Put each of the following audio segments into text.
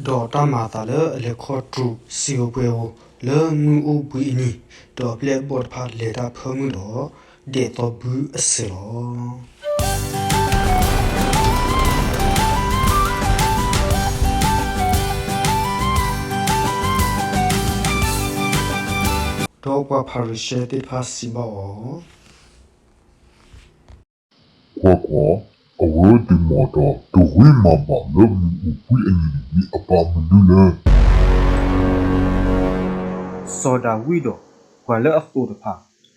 ဒေါ်တာမာတာလေခေါ်ထူစီယိုပွဲဝလေငူအိုပွီနီဒေါ်ပလက်ဘော့ဖာလေတာဖမှုတော့ဒေတော့ဘူးအစေရောတော့ကွာဖာရရှေတိဖာစီဘောQuaquá, a word de mata, to we mama, love you, we enemy, a pamulula. စောဒာဝီဒိုကွာလအဖို့တဖာ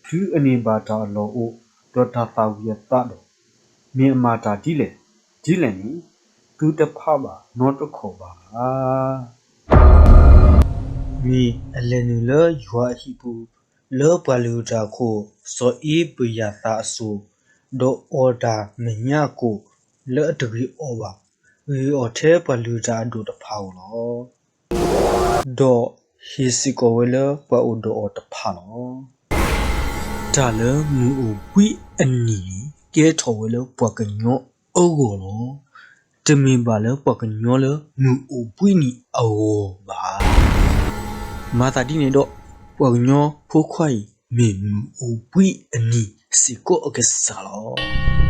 သူအနေဘာတာလောအိုဒေါ်တာတာဝီယတာတော့မြန်မာတာဒီလေနီသူတဖာပါနော့တခေါ်ပါမီအလနူလယွာဟီပူလောပလူတာခိုစောအေးပယတာအဆူဒေါ်အော်ဒါမညာကိုလောတဂရီအောပါဝီအော်ထဲပလူတာဒိုတဖာလောဒေါ်ဟီစီကိုဝဲလပအိုဒေါ်တဖာလောဒါလမူအိုဝီအနီကဲထော်ဝဲလပကညောအိုကိုလောတမင်ပါလပကညောလမူအိုဝီနီအောပါမာတာဒီနေတော့ပကညောဖိုးခွိုင်မေမူအိုဝီအနီစီကိုအကစားလော